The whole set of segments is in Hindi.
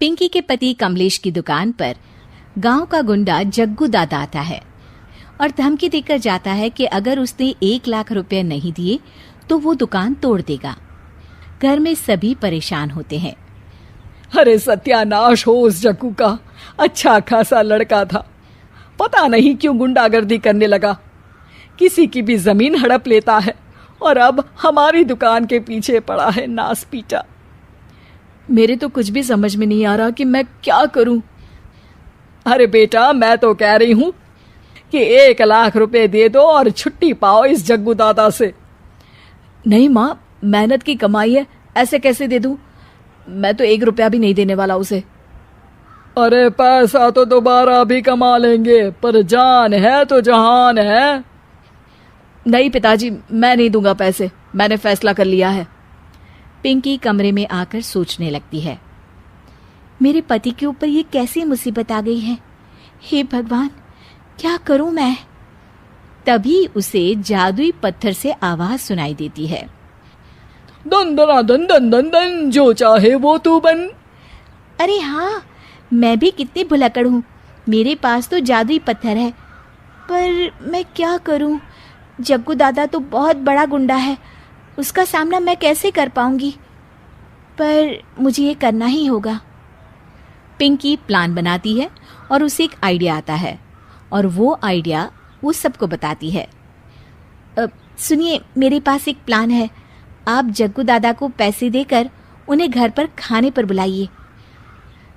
पिंकी के पति कमलेश की दुकान पर गांव का गुंडा जग्गू दादा आता है और धमकी देकर जाता है कि अगर उसने 1 लाख रुपए नहीं दिए तो वो दुकान तोड़ देगा। घर में सभी परेशान होते हैं। अरे सत्यानाश हो उस जग्गू का, अच्छा खासा लड़का था, पता नहीं क्यों गुंडागर्दी करने लगा, किसी की भी जमीन हड़प लेता है और अब हमारी दुकान के पीछे पड़ा है नास पीटा। मेरे तो कुछ भी समझ में नहीं आ रहा कि मैं क्या करूं। अरे बेटा, मैं तो कह रही हूं कि 1 लाख रुपए दे दो और छुट्टी पाओ इस जग्गू दादा से। नहीं माँ, मेहनत की कमाई है, ऐसे कैसे दे दूं? मैं तो 1 रुपया भी नहीं देने वाला उसे। अरे पैसा तो दोबारा भी कमा लेंगे, पर जान है तो जहान है। नहीं पिताजी, मैं नहीं दूंगा पैसे, मैंने फैसला कर लिया है। पिंकी कमरे में आकर सोचने लगती है, मेरे पति के ऊपर ये कैसी मुसीबत आ गई है। हे भगवान, क्या करूं मैं? तभी उसे जादुई पत्थर से आवाज सुनाई देती है, दन दना दन दन दन दन, जो चाहे वो तू बन। अरे हाँ, मैं भी कितनी भुलक्कड़ हूँ, मेरे पास तो जादुई पत्थर है, पर मैं क्या करूं? जग्गू दादा तो बहुत बड़ा गुंडा है, उसका सामना मैं कैसे कर पाऊंगी? पर मुझे ये करना ही होगा। पिंकी प्लान बनाती है और उसे एक आइडिया आता है और वो आइडिया वो सबको बताती है। सुनिए, मेरे पास एक प्लान है, आप जग्गू दादा को पैसे देकर उन्हें घर पर खाने पर बुलाइए।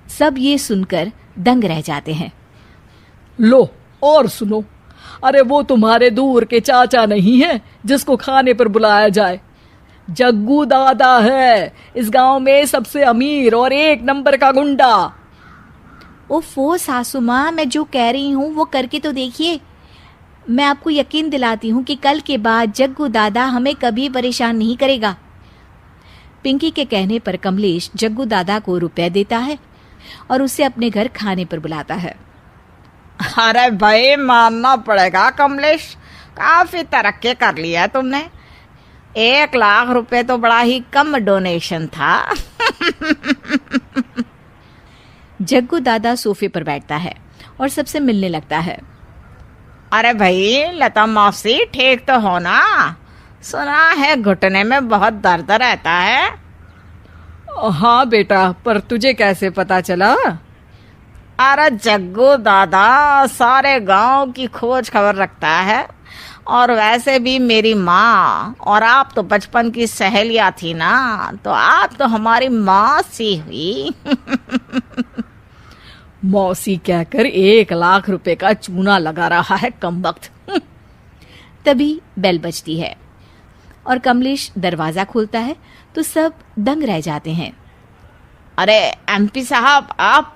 सब ये सुनकर दंग रह जाते हैं। लो और सुनो, अरे वो तुम्हारे दूर के चाचा नहीं है जिसको खाने पर बुलाया जाए, जग्गू दादा है, इस गांव में सबसे अमीर और 1 नंबर का गुंडा। ओफो सासू माँ, मैं जो कह रही हूँ वो करके तो देखिए। मैं आपको यकीन दिलाती हूँ कि कल के बाद जग्गू दादा हमें कभी परेशान नहीं करेगा। पिंकी के कहने पर कमलेश जग्गू दादा को रुपए देता है और उसे अपने घर खाने पर बुलाता है। अरे भाई, मानना पड़ेगा कमलेश, काफी तरक्की कर लिया है तुमने। 1 लाख रुपए तो बड़ा ही कम डोनेशन था। जग्गू दादा सोफे पर बैठता है और सबसे मिलने लगता है। अरे भाई, लता मौसी ठीक तो हो ना? सुना है घुटने में बहुत दर्द रहता है। हाँ बेटा, पर तुझे कैसे पता चला? अरे जग्गू दादा सारे गांव की खोज खबर रखता है, और वैसे भी मेरी माँ और आप तो बचपन की सहेलियां थी ना, तो आप तो हमारी माँ सी हुई। मौसी कहकर 1 लाख रुपए का चूना लगा रहा है कमबख्त। तभी बेल बजती है और कमलेश दरवाजा खोलता है तो सब दंग रह जाते हैं। अरे एमपी साहब, आप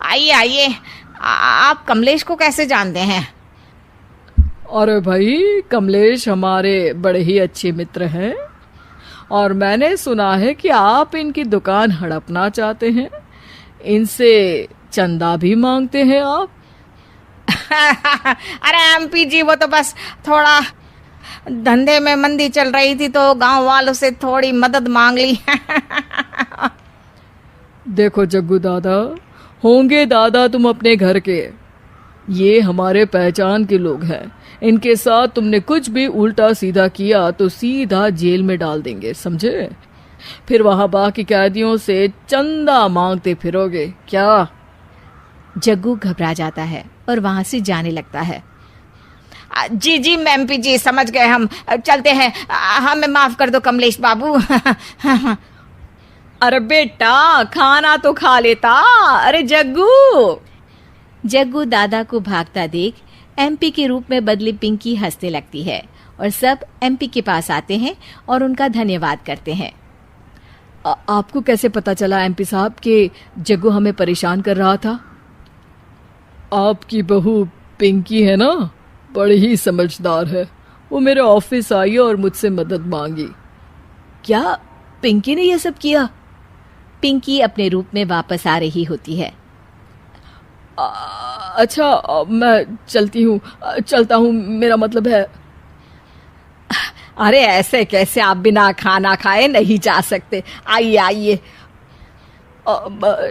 आइए आइए, आप कमलेश को कैसे जानते हैं? अरे भाई, कमलेश हमारे बड़े ही अच्छे मित्र हैं और मैंने सुना है कि आप इनकी दुकान हड़पना चाहते हैं, इनसे चंदा भी मांगते हैं आप। अरे एमपी जी, वो तो बस थोड़ा धंधे में मंदी चल रही थी तो गांव वालों से थोड़ी मदद मांग ली। देखो जग्गू दादा, होंगे दादा तुम अपने घर के, ये हमारे पहचान के लोग हैं, इनके साथ तुमने कुछ भी उल्टा सीधा किया तो सीधा जेल में डाल देंगे, समझे? फिर वहां बाकी कैदियों से चंदा मांगते फिरोगे क्या? जग्गू घबरा जाता है और वहां से जाने लगता है। जी जी एमपी जी, समझ गए, हम चलते हैं, हमें माफ कर दो कमलेश बाबू। अरे बेटा, खाना तो खा लेता। अरे जग्गू। जग्गू दादा को भागता देख एमपी के रूप में बदली पिंकी हंसने लगती है और सब एमपी के पास आते हैं और उनका धन्यवाद करते हैं। आपको कैसे पता चला एमपी साहब कि जग्गू हमें परेशान कर रहा था? आपकी बहू पिंकी है ना, बड़ी ही समझदार है, वो मेरे ऑफिस आई और मुझसे मदद मांगी। क्या पिंकी ने यह सब किया? पिंकी अपने रूप में वापस आ रही होती है। अच्छा, मैं चलता हूँ, मेरा मतलब है। अरे ऐसे कैसे, आप बिना खाना खाए नहीं जा सकते, आइए आइए।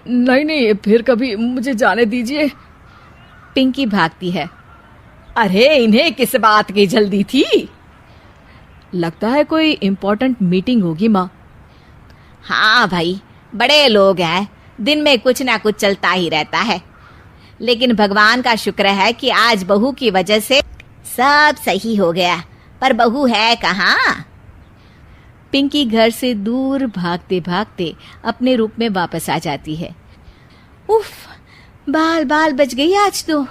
नहीं नहीं, फिर कभी, मुझे जाने दीजिए। पिंकी भागती है। अरे इन्हें किस बात की जल्दी थी? लगता है कोई इम्पोर्टेंट मीटिंग होगी माँ। हाँ भाई, बड़े लोग हैं, दिन में कुछ ना कुछ चलता ही रहता है। लेकिन भगवान का शुक्र है कि आज बहू की वजह से सब सही हो गया। पर बहू है कहाँ? पिंकी घर से दूर भागते भागते अपने रूप में वापस आ जाती है। उफ, बाल बाल बच गई आज तो।